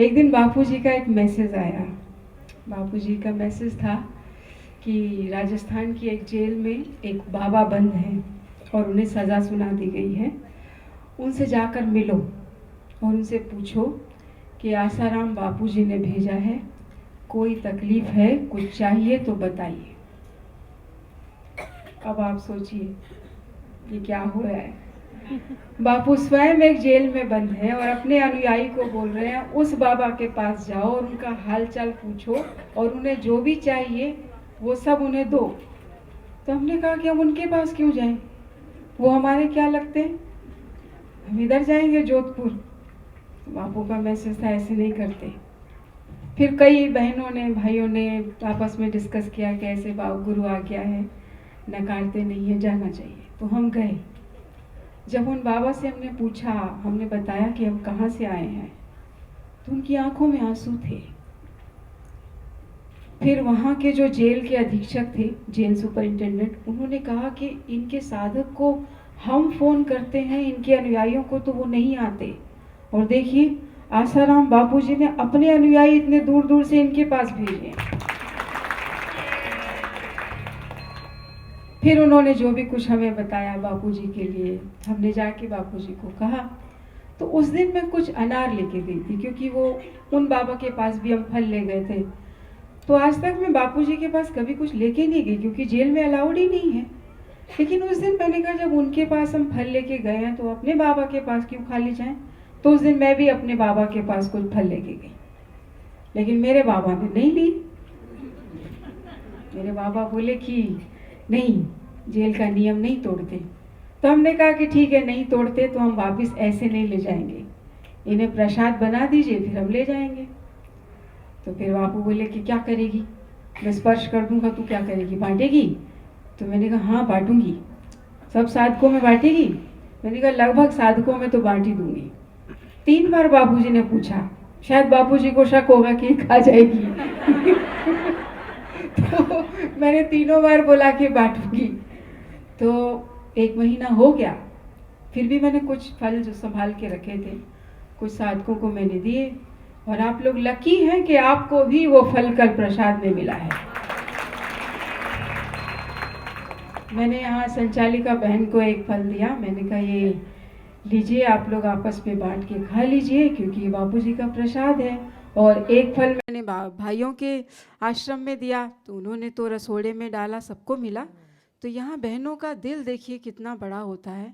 एक दिन बापूजी का एक मैसेज आया। बापूजी का मैसेज था कि राजस्थान की एक जेल में एक बाबा बंद हैं और उन्हें सज़ा सुना दी गई है। उनसे जाकर मिलो और उनसे पूछो कि आसाराम बापूजी ने भेजा है, कोई तकलीफ है, कुछ चाहिए तो बताइए। अब आप सोचिए ये क्या हो रहा है। बापू स्वयं एक जेल में बंद है और अपने अनुयायी को बोल रहे हैं उस बाबा के पास जाओ और उनका हाल चाल पूछो और उन्हें जो भी चाहिए वो सब उन्हें दो। तो हमने कहा कि हम उनके पास क्यों जाएं, वो हमारे क्या लगते हैं, हम इधर जाएंगे जोधपुर। तो बापू का मैसेज था ऐसे नहीं करते। फिर कई बहनों ने भाइयों ने आपस में डिस्कस किया कि ऐसे गुरु आ गया है, नकारते नहीं है, जाना चाहिए। तो हम गए। जब उन बाबा से हमने पूछा, हमने बताया कि हम कहाँ से आए हैं, तो उनकी आंखों में आंसू थे। फिर वहाँ के जो जेल के अधीक्षक थे, जेल सुपरिंटेंडेंट, उन्होंने कहा कि इनके साधक को हम फ़ोन करते हैं, इनके अनुयायियों को तो वो नहीं आते। और देखिए आसाराम बापूजी ने अपने अनुयायी इतने दूर दूर से इनके पास भेजे। फिर उन्होंने जो भी कुछ हमें बताया बापूजी के लिए, हमने जाके बापूजी को कहा। तो उस दिन मैं कुछ अनार लेके गई थी, क्योंकि वो उन बाबा के पास भी हम फल ले गए थे। तो आज तक मैं बापूजी के पास कभी कुछ लेके नहीं गई, क्योंकि जेल में अलाउड ही नहीं है। लेकिन उस दिन मैंने कहा जब उनके पास हम फल लेके गए हैं तो अपने बाबा के पास क्यों खाली जाएं। तो उस दिन मैं भी अपने बाबा के पास कुछ फल लेके गई, लेकिन मेरे बाबा ने नहीं ली। मेरे बाबा बोले कि नहीं, जेल का नियम नहीं तोड़ते। तो हमने कहा कि ठीक है, नहीं तोड़ते तो हम वापस ऐसे नहीं ले जाएंगे, इन्हें प्रसाद बना दीजिए फिर हम ले जाएंगे। तो फिर बापू बोले कि क्या करेगी, मैं स्पर्श कर दूंगा तो क्या करेगी, बांटेगी। तो मैंने कहा हाँ बांटूंगी। सब साधकों में बांटेगी। मैंने कहा लगभग साधकों में तो बांट ही दूंगी। 3 बार बापूजी ने पूछा, शायद बापूजी को शक होगा कि खा जाएगी। तो मैंने तीनों बार बोला कि बांटूंगी। तो 1 महीना हो गया, फिर भी मैंने कुछ फल जो संभाल के रखे थे कुछ साधकों को मैंने दिए। और आप लोग लकी हैं कि आपको भी वो फल कल प्रसाद में मिला है। मैंने यहाँ संचालिका बहन को एक फल दिया, मैंने कहा ये लीजिए, आप लोग आपस में बांट के खा लीजिए, क्योंकि ये बापूजी का प्रसाद है। और एक फल मैंने भाइयों के आश्रम में दिया, तो उन्होंने तो रसोड़े में डाला, सबको मिला। तो यहाँ बहनों का दिल देखिए कितना बड़ा होता है।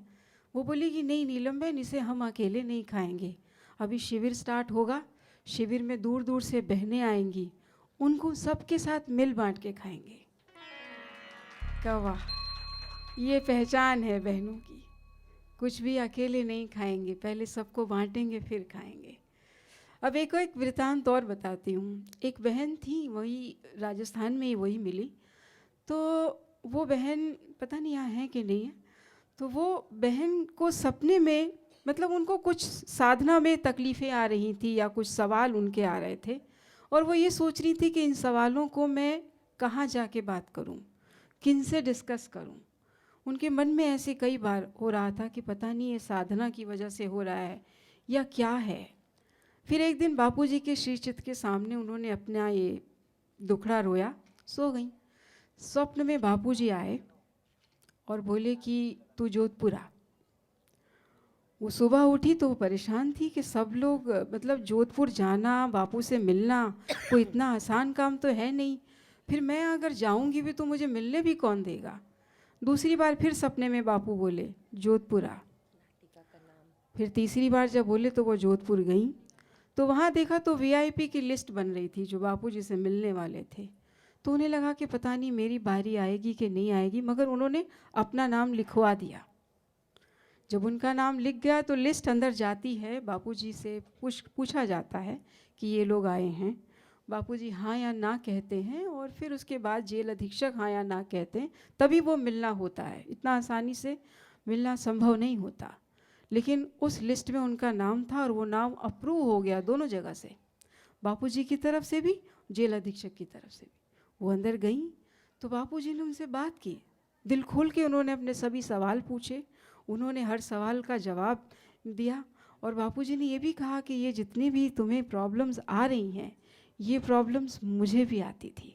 वो बोली कि नहीं नीलम बहन, इसे हम अकेले नहीं खाएंगे, अभी शिविर स्टार्ट होगा, शिविर में दूर दूर से बहनें आएंगी, उनको सबके साथ मिल बांट के खाएंगे। क्या वाह, ये पहचान है बहनों की। कुछ भी अकेले नहीं खाएंगे, पहले सबको बांटेंगे फिर खाएंगे। अब एक वृतांत और बताती हूँ। एक बहन थी, वही राजस्थान में ही वही मिली। तो वो बहन पता नहीं यहाँ है कि नहीं है। तो वो बहन को सपने में, मतलब उनको कुछ साधना में तकलीफ़ें आ रही थी या कुछ सवाल उनके आ रहे थे, और वो ये सोच रही थी कि इन सवालों को मैं कहाँ जाके बात करूँ, किन से डिस्कस करूँ। उनके मन में ऐसे कई बार हो रहा था कि पता नहीं ये साधना की वजह से हो रहा है या क्या है। फिर एक दिन बापूजी के श्री चित्त के सामने उन्होंने अपना ये दुखड़ा रोया, सो गई। स्वप्न में बापूजी आए और बोले कि तू जोधपुर आ। वो सुबह उठी तो वो परेशान थी कि सब लोग, मतलब जोधपुर जाना, बापू से मिलना कोई इतना आसान काम तो है नहीं। फिर मैं अगर जाऊंगी भी तो मुझे मिलने भी कौन देगा। दूसरी बार फिर सपने में बापू बोले जोधपुर आ। फिर तीसरी बार जब बोले तो वो जोधपुर गई। तो वहाँ देखा तो वीआईपी की लिस्ट बन रही थी जो बापू जी से मिलने वाले थे। तो उन्हें लगा कि पता नहीं मेरी बारी आएगी कि नहीं आएगी, मगर उन्होंने अपना नाम लिखवा दिया। जब उनका नाम लिख गया तो लिस्ट अंदर जाती है, बापूजी से पूछा जाता है कि ये लोग आए हैं। बापूजी हाँ या ना कहते हैं और फिर उसके बाद जेल अधीक्षक हाँ या ना कहते हैं, तभी वो मिलना होता है। इतना आसानी से मिलना संभव नहीं होता। लेकिन उस लिस्ट में उनका नाम था और वो नाम अप्रूव हो गया दोनों जगह से, बापूजी की तरफ से भी, जेल अधीक्षक की तरफ से भी। वो अंदर गई तो बापूजी ने उनसे बात की, दिल खोल के उन्होंने अपने सभी सवाल पूछे। उन्होंने हर सवाल का जवाब दिया और बापूजी ने ये भी कहा कि ये जितनी भी तुम्हें प्रॉब्लम्स आ रही हैं, ये प्रॉब्लम्स मुझे भी आती थी,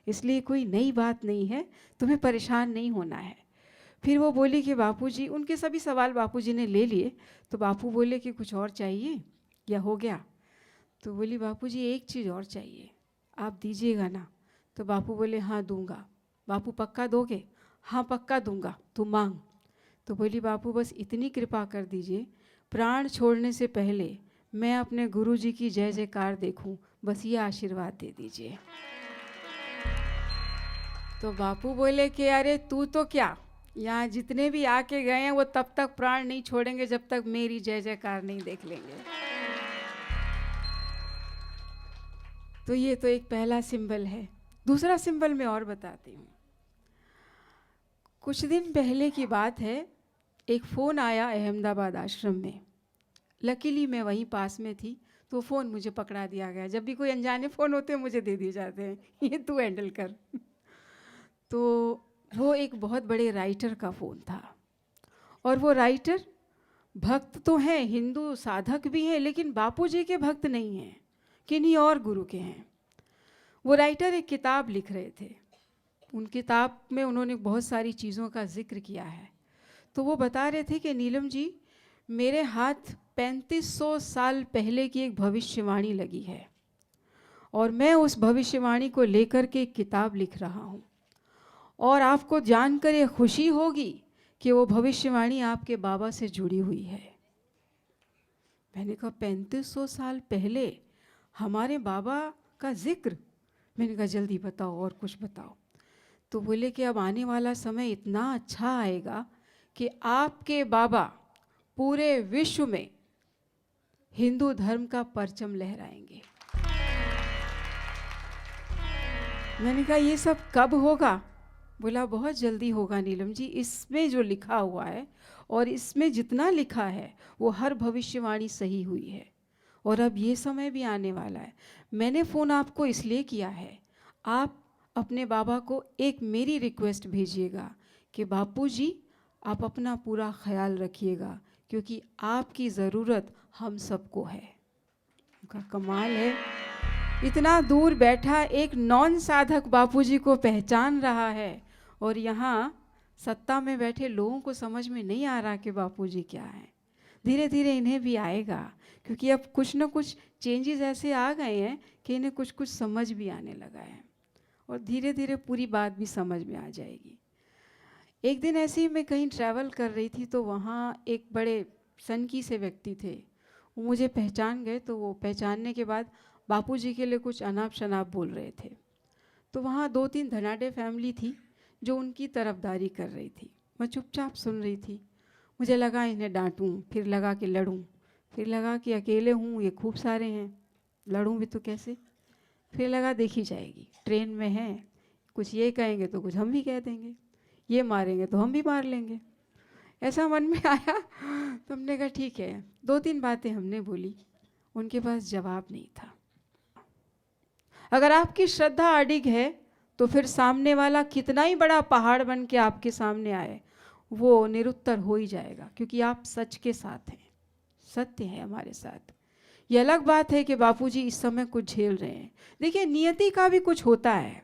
इसलिए कोई नई बात नहीं है, तुम्हें परेशान नहीं होना है। फिर वो बोली कि बापूजी, उनके सभी सवाल बापूजी ने ले लिए, तो बापू बोले कि कुछ और चाहिए या हो गया? तो बोली बापूजी एक चीज़ और चाहिए, आप दीजिएगा ना? तो बापू बोले हाँ दूंगा। बापू पक्का दोगे? हाँ पक्का दूंगा, तू मांग। तो बोली बापू बस इतनी कृपा कर दीजिए, प्राण छोड़ने से पहले मैं अपने गुरुजी की जय जयकार देखूं, बस ये आशीर्वाद दे दीजिए। तो बापू बोले कि अरे तू तो क्या, यहाँ जितने भी आके गए हैं वो तब तक प्राण नहीं छोड़ेंगे जब तक मेरी जय जयकार नहीं देख लेंगे। तो ये तो एक पहला सिंबल है। दूसरा सिंबल मैं और बताती हूँ। कुछ दिन पहले की बात है, एक फ़ोन आया अहमदाबाद आश्रम में। लकीली मैं वहीं पास में थी, तो फ़ोन मुझे पकड़ा दिया गया। जब भी कोई अनजाने फ़ोन होते हैं मुझे दे दिए जाते हैं, ये तू हैंडल कर। तो वो एक बहुत बड़े राइटर का फ़ोन था, और वो राइटर भक्त तो हैं, हिंदू साधक भी हैं, लेकिन बापूजी के भक्त नहीं हैं, किन्हीं और गुरु के हैं। वो राइटर एक किताब लिख रहे थे। उन किताब में उन्होंने बहुत सारी चीज़ों का जिक्र किया है। तो वो बता रहे थे कि नीलम जी, मेरे हाथ 3500 साल पहले की एक भविष्यवाणी लगी है, और मैं उस भविष्यवाणी को लेकर के एक किताब लिख रहा हूँ, और आपको जानकर ये खुशी होगी कि वो भविष्यवाणी आपके बाबा से जुड़ी हुई है। मैंने कहा 3500 साल पहले हमारे बाबा का जिक्र? मैंने कहा जल्दी बताओ, और कुछ बताओ। तो बोले कि अब आने वाला समय इतना अच्छा आएगा कि आपके बाबा पूरे विश्व में हिंदू धर्म का परचम लहराएंगे। मैंने कहा ये सब कब होगा? बोला बहुत जल्दी होगा नीलम जी, इसमें जो लिखा हुआ है और इसमें जितना लिखा है वो हर भविष्यवाणी सही हुई है, और अब ये समय भी आने वाला है। मैंने फ़ोन आपको इसलिए किया है, आप अपने बाबा को एक मेरी रिक्वेस्ट भेजिएगा कि बापूजी आप अपना पूरा ख्याल रखिएगा, क्योंकि आपकी ज़रूरत हम सबको है। उनका कमाल है, इतना दूर बैठा एक नॉन साधक बापूजी को पहचान रहा है, और यहाँ सत्ता में बैठे लोगों को समझ में नहीं आ रहा कि बापूजी क्या है। धीरे धीरे इन्हें भी आएगा, क्योंकि अब कुछ न कुछ चेंजेस ऐसे आ गए हैं कि इन्हें कुछ कुछ समझ भी आने लगा है, और धीरे धीरे पूरी बात भी समझ में आ जाएगी। एक दिन ऐसे ही मैं कहीं ट्रैवल कर रही थी, तो वहाँ एक बड़े सनकी से व्यक्ति थे, वो मुझे पहचान गए। तो वो पहचानने के बाद बापूजी के लिए कुछ अनाप शनाप बोल रहे थे। तो वहाँ 2-3 धनाढ्य फैमिली थी जो उनकी तरफदारी कर रही थी। मैं चुपचाप सुन रही थी। मुझे लगा इन्हें डांटूं, फिर लगा कि लड़ूं, फिर लगा कि अकेले हूँ, ये खूब सारे हैं, लड़ूं भी तो कैसे, फिर लगा देखी जाएगी, ट्रेन में हैं, कुछ ये कहेंगे तो कुछ हम भी कह देंगे, ये मारेंगे तो हम भी मार लेंगे। ऐसा मन में आया, तो हमने कहा ठीक है। 2-3 बातें हमने बोली, उनके पास जवाब नहीं था। अगर आपकी श्रद्धा अडिग है तो फिर सामने वाला कितना ही बड़ा पहाड़ बन के आपके सामने आए, वो निरुत्तर हो ही जाएगा, क्योंकि आप सच के साथ हैं, सत्य है हमारे साथ। ये अलग बात है कि बापूजी इस समय कुछ झेल रहे हैं। देखिए, नियति का भी कुछ होता है,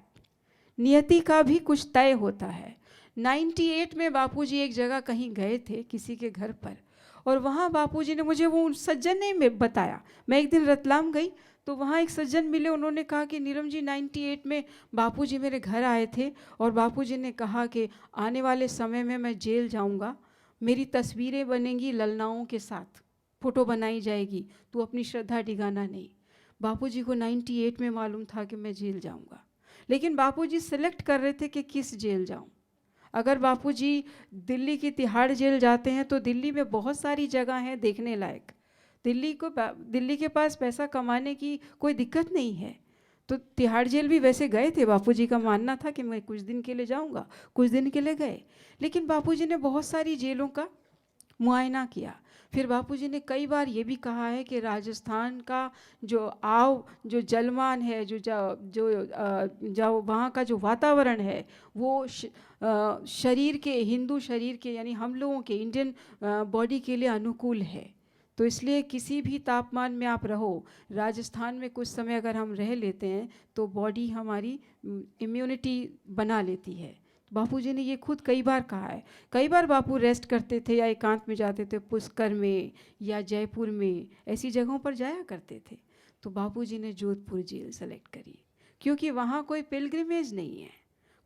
नियति का भी कुछ तय होता है। 98 में बापूजी एक जगह कहीं गए थे किसी के घर पर, और वहाँ बापूजी ने मुझे वो सज्जन ने बताया। मैं एक दिन रतलाम गई तो वहाँ एक सज्जन मिले, उन्होंने कहा कि नीलम जी 98 में बापूजी मेरे घर आए थे, और बापूजी ने कहा कि आने वाले समय में मैं जेल जाऊँगा, मेरी तस्वीरें बनेंगी ललनाओं के साथ, फ़ोटो बनाई जाएगी, तू अपनी श्रद्धा डिगाना नहीं। बापूजी को 98 में मालूम था कि मैं जेल जाऊँगा, लेकिन बापूजी सेलेक्ट कर रहे थे कि किस जेल जाऊँ। अगर बापूजी दिल्ली की तिहाड़ जेल जाते हैं तो दिल्ली में बहुत सारी जगह हैं देखने लायक, दिल्ली के पास पैसा कमाने की कोई दिक्कत नहीं है। तो तिहाड़ जेल भी वैसे गए थे, बापूजी का मानना था कि मैं कुछ दिन के लिए जाऊंगा, कुछ दिन के लिए गए, लेकिन बापूजी ने बहुत सारी जेलों का मुआयना किया। फिर बापूजी ने कई बार ये भी कहा है कि राजस्थान का जो जलमान है, जो वहाँ का जो वातावरण है, वो शरीर के, हिंदू शरीर के, यानी हम लोगों के इंडियन बॉडी के लिए अनुकूल है। तो इसलिए किसी भी तापमान में आप रहो, राजस्थान में कुछ समय अगर हम रह लेते हैं तो बॉडी हमारी इम्यूनिटी बना लेती है। बापूजी ने ये खुद कई बार कहा है। कई बार बापू रेस्ट करते थे या एकांत में जाते थे, पुष्कर में या जयपुर में, ऐसी जगहों पर जाया करते थे। तो बापूजी ने जोधपुर जेल सेलेक्ट करी क्योंकि वहाँ कोई पिलग्रिमेज नहीं है,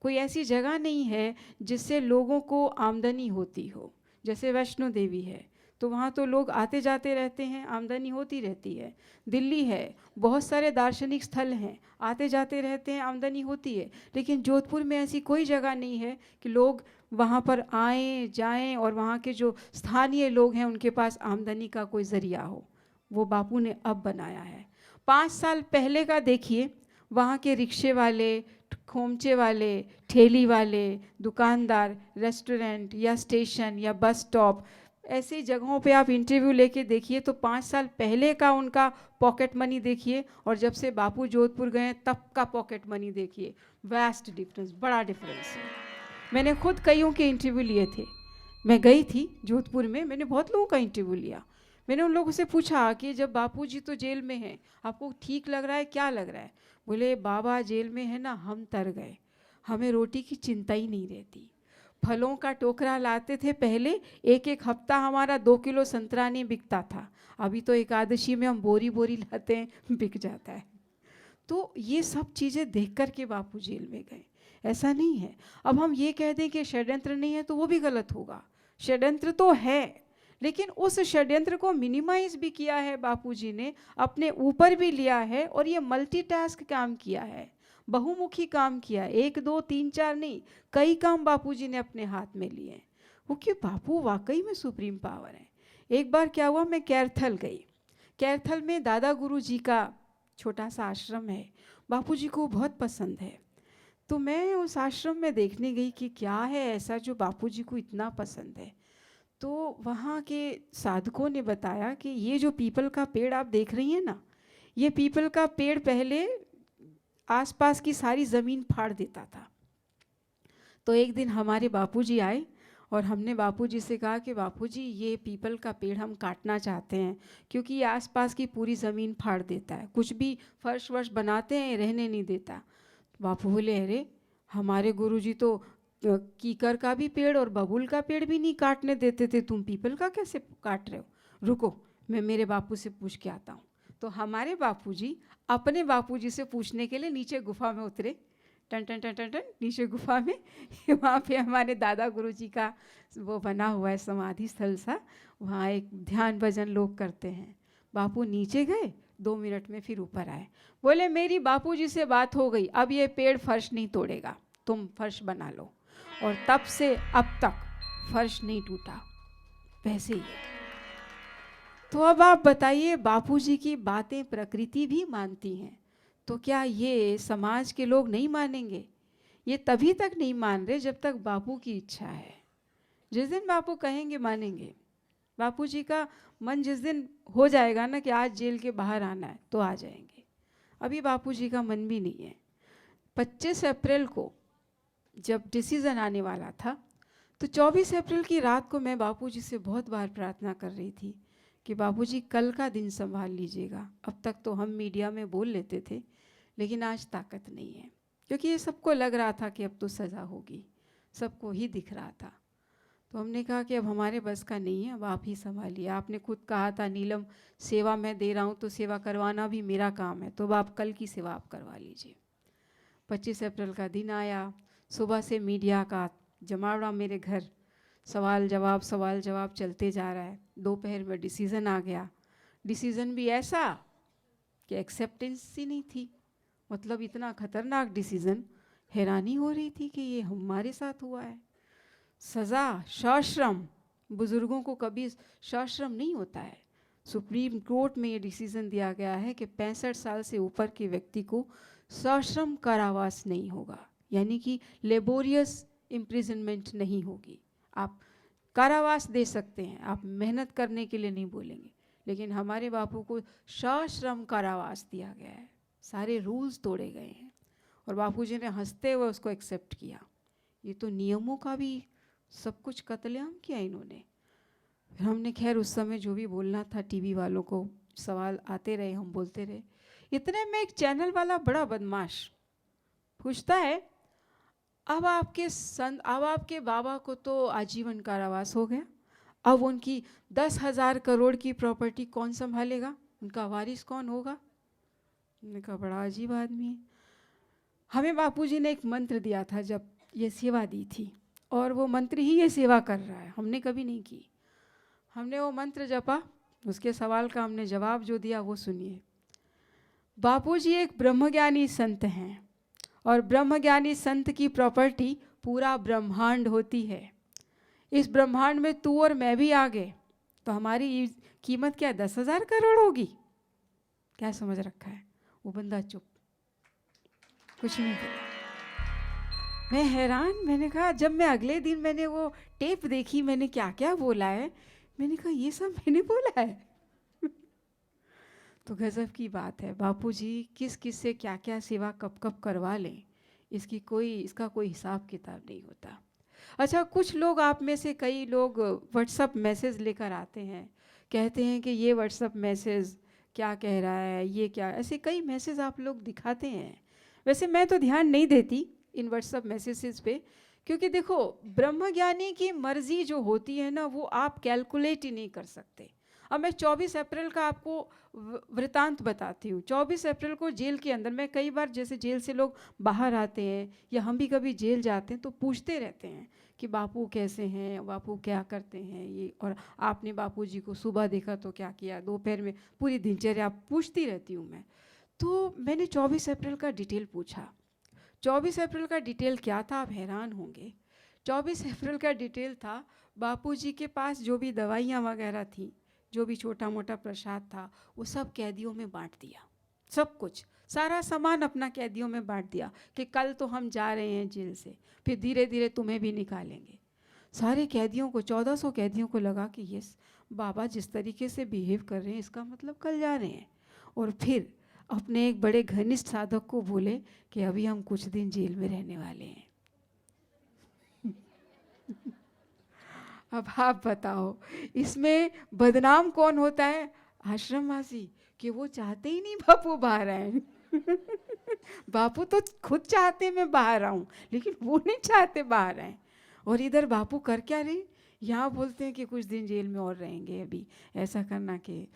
कोई ऐसी जगह नहीं है जिससे लोगों को आमदनी होती हो। जैसे वैष्णो देवी है तो वहाँ तो लोग आते जाते रहते हैं, आमदनी होती रहती है। दिल्ली है, बहुत सारे दार्शनिक स्थल हैं, आते जाते रहते हैं, आमदनी होती है। लेकिन जोधपुर में ऐसी कोई जगह नहीं है कि लोग वहाँ पर आएँ जाएँ और वहाँ के जो स्थानीय लोग हैं उनके पास आमदनी का कोई ज़रिया हो। वो बापू ने अब बनाया है। 5 साल पहले का देखिए, वहाँ के रिक्शे वाले, खोमचे वाले, ठेली वाले, दुकानदार, रेस्टोरेंट या स्टेशन या बस स्टॉप, ऐसी जगहों पे आप इंटरव्यू लेके देखिए तो 5 साल पहले का उनका पॉकेट मनी देखिए और जब से बापू जोधपुर गए तब का पॉकेट मनी देखिए, वास्ट डिफरेंस, बड़ा डिफरेंस है। मैंने खुद कईयों के इंटरव्यू लिए थे। मैं गई थी जोधपुर में, मैंने बहुत लोगों का इंटरव्यू लिया। मैंने उन लोगों से पूछा कि जब बापूजी तो जेल में हैं, आपको ठीक लग रहा है, क्या लग रहा है? बोले बाबा जेल में है ना, हम तर गए, हमें रोटी की चिंता ही नहीं रहती। फलों का टोकरा लाते थे पहले, एक एक हफ्ता हमारा 2 किलो संतरा नहीं बिकता था, अभी तो एकादशी में हम बोरी बोरी लाते हैं, बिक जाता है। तो ये सब चीज़ें देख कर के बापू जेल में गए, ऐसा नहीं है। अब हम ये कह दें कि षड्यंत्र नहीं है तो वो भी गलत होगा। षड्यंत्र तो है, लेकिन उस षड्यंत्र को मिनिमाइज भी किया है बापूजी ने, अपने ऊपर भी लिया है और ये मल्टीटास्क काम किया है, बहुमुखी काम किया, 1 2 3 4 नहीं, कई काम बापूजी ने अपने हाथ में लिए। वो कि बापू वाकई में सुप्रीम पावर है। एक बार क्या हुआ, मैं कैरथल गई। कैरथल में दादा गुरु जी का छोटा सा आश्रम है, बापूजी को बहुत पसंद है। तो मैं उस आश्रम में देखने गई कि क्या है ऐसा जो बापूजी को इतना पसंद है। तो वहाँ के साधकों ने बताया कि ये जो पीपल का पेड़ आप देख रही हैं ना, ये पीपल का पेड़ पहले आसपास की सारी ज़मीन फाड़ देता था। तो एक दिन हमारे बापूजी आए और हमने बापूजी से कहा कि बापूजी ये पीपल का पेड़ हम काटना चाहते हैं क्योंकि ये आसपास की पूरी ज़मीन फाड़ देता है, कुछ भी फर्श वर्श बनाते हैं रहने नहीं देता। बापू बोले अरे हमारे गुरुजी तो कीकर का भी पेड़ और बबूल का पेड़ भी नहीं काटने देते थे, तुम पीपल का कैसे काट रहे हो? रुको मैं मेरे बापू से पूछ के आता हूँ। तो हमारे बापूजी अपने बापूजी से पूछने के लिए नीचे गुफा में उतरे, टन टन टन टन टन नीचे गुफा में वहाँ पे हमारे दादा गुरुजी का वो बना हुआ है समाधि स्थल सा, वहाँ एक ध्यान भजन लोग करते हैं। बापू नीचे गए, 2 मिनट में फिर ऊपर आए, बोले मेरी बापूजी से बात हो गई, अब ये पेड़ फर्श नहीं तोड़ेगा, तुम फर्श बना लो। और तब से अब तक फर्श नहीं टूटा, वैसे ही है। तो अब आप बताइए, बापूजी की बातें प्रकृति भी मानती हैं, तो क्या ये समाज के लोग नहीं मानेंगे? ये तभी तक नहीं मान रहे जब तक बापू की इच्छा है। जिस दिन बापू कहेंगे मानेंगे। बापूजी का मन जिस दिन हो जाएगा ना कि आज जेल के बाहर आना है तो आ जाएंगे। अभी बापूजी का मन भी नहीं है। 25 अप्रैल को जब डिसीज़न आने वाला था तो 24 अप्रैल की रात को मैं बापूजी से बहुत बार प्रार्थना कर रही थी कि बापूजी कल का दिन संभाल लीजिएगा। अब तक तो हम मीडिया में बोल लेते थे, लेकिन आज ताकत नहीं है, क्योंकि ये सबको लग रहा था कि अब तो सज़ा होगी, सबको ही दिख रहा था। तो हमने कहा कि अब हमारे बस का नहीं है, अब आप ही संभालिए। आपने खुद कहा था नीलम सेवा मैं दे रहा हूँ तो सेवा करवाना भी मेरा काम है, तो अब आप कल की सेवा आप करवा लीजिए। 25 अप्रैल का दिन आया, सुबह से मीडिया का जमावड़ा मेरे घर, सवाल जवाब चलते जा रहा है। दोपहर में डिसीज़न आ गया। डिसीज़न भी ऐसा कि एक्सेप्टेंस ही नहीं थी, मतलब इतना खतरनाक डिसीज़न, हैरानी हो रही थी कि ये हमारे साथ हुआ है। सज़ा सश्रम, बुज़ुर्गों को कभी सश्रम नहीं होता है। सुप्रीम कोर्ट में ये डिसीज़न दिया गया है कि 65 साल से ऊपर के व्यक्ति को सश्रम कारावास नहीं होगा, यानी कि लेबोरियस इम्प्रिजनमेंट नहीं होगी। आप कारावास दे सकते हैं, आप मेहनत करने के लिए नहीं बोलेंगे, लेकिन हमारे बापू को सश्रम कारावास दिया गया है। सारे रूल्स तोड़े गए हैं और बापूजी ने हंसते हुए उसको एक्सेप्ट किया। ये तो नियमों का भी सब कुछ कत्लेआम किया इन्होंने। फिर हमने खैर उस समय जो भी बोलना था टीवी वालों को सवाल आते रहे, हम बोलते रहे। इतने में एक चैनल वाला बड़ा बदमाश पूछता है, अब आपके बाबा को तो आजीवन कारावास हो गया, अब उनकी 10,000 करोड़ की प्रॉपर्टी कौन संभालेगा, उनका वारिस कौन होगा। मैंने कहा बड़ा अजीब आदमी है। हमें बापूजी ने एक मंत्र दिया था जब ये सेवा दी थी, और वो मंत्र ही ये सेवा कर रहा है, हमने कभी नहीं की। हमने वो मंत्र जपा, उसके सवाल का हमने जवाब जो दिया वो सुनिए। बापूजी एक ब्रह्मज्ञानी संत हैं, और ब्रह्मज्ञानी संत की प्रॉपर्टी पूरा ब्रह्मांड होती है। इस ब्रह्मांड में तू और मैं भी आ गए तो हमारी कीमत क्या 10,000 करोड़ होगी, क्या समझ रखा है। वो बंदा चुप, कुछ नहीं बोला। मैं हैरान, मैंने कहा जब मैं अगले दिन मैंने वो टेप देखी, मैंने क्या क्या बोला है, मैंने कहा ये सब मैंने बोला है। तो गजब की बात है, बापूजी किस किस से क्या क्या सेवा कब कब करवा लें, इसका कोई हिसाब किताब नहीं होता। अच्छा, कुछ लोग आप में से कई लोग व्हाट्सअप मैसेज लेकर आते हैं, कहते हैं कि ये व्हाट्सअप मैसेज क्या कह रहा है, ये क्या, ऐसे कई मैसेज आप लोग दिखाते हैं। वैसे मैं तो ध्यान नहीं देती इन व्हाट्सअप मैसेजेस पे, क्योंकि देखो ब्रह्मज्ञानी की मर्जी जो होती है ना, वो आप कैलकुलेट ही नहीं कर सकते। अब मैं 24 अप्रैल का आपको वृतांत बताती हूँ। 24 अप्रैल को जेल के अंदर, मैं कई बार जैसे जेल से लोग बाहर आते हैं या हम भी कभी जेल जाते हैं तो पूछते रहते हैं कि बापू कैसे हैं, बापू क्या करते हैं, ये, और आपने बापू जी को सुबह देखा तो क्या किया, दोपहर में, पूरी दिनचर्या पूछती रहती हूँ मैं। तो मैंने 24 अप्रैल का डिटेल पूछा। 24 अप्रैल का डिटेल क्या था, आप हैरान होंगे। 24 अप्रैल का डिटेल था, बापूजी के पास जो भी दवाइयाँ वगैरह थी, जो भी छोटा मोटा प्रसाद था, वो सब कैदियों में बांट दिया। सब कुछ, सारा सामान अपना कैदियों में बांट दिया कि कल तो हम जा रहे हैं जेल से, फिर धीरे धीरे तुम्हें भी निकालेंगे। सारे कैदियों को, 1400 कैदियों को लगा कि ये बाबा जिस तरीके से बिहेव कर रहे हैं, इसका मतलब कल जा रहे हैं। और फिर अपने एक बड़े घनिष्ठ साधक को बोले कि अभी हम कुछ दिन जेल में रहने वाले हैं। अब आप बताओ, इसमें बदनाम कौन होता है, आश्रमवासी, कि वो चाहते ही नहीं बापू बाहर आए। बापू तो खुद चाहते मैं बाहर आऊं, लेकिन वो नहीं चाहते बाहर आए। और इधर बापू कर क्या रहे, यहाँ बोलते हैं कि कुछ दिन जेल में और रहेंगे, अभी ऐसा करना कि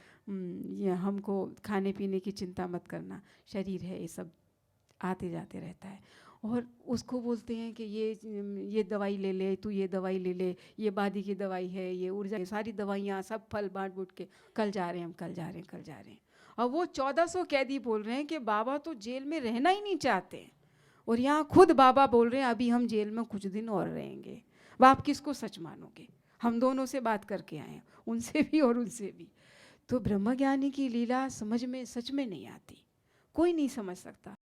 ये हमको खाने पीने की चिंता मत करना, शरीर है ये सब आते जाते रहता है। और उसको बोलते हैं कि ये दवाई ले ले, तू ये दवाई ले ले, ये बादी की दवाई है, ये ऊर्जा, सारी दवाइयाँ, सब फल बांट बूट के कल जा रहे हैं हम, कल जा रहे हैं, कल जा रहे हैं। और वो 1400 कैदी बोल रहे हैं कि बाबा तो जेल में रहना ही नहीं चाहते, और यहाँ खुद बाबा बोल रहे हैं अभी हम जेल में कुछ दिन और रहेंगे। वह आप किसको सच मानोगे। हम दोनों से बात करके आए हैं, उनसे भी और उनसे भी। तो ब्रह्मज्ञानी की लीला समझ में सच में नहीं आती, कोई नहीं समझ सकता।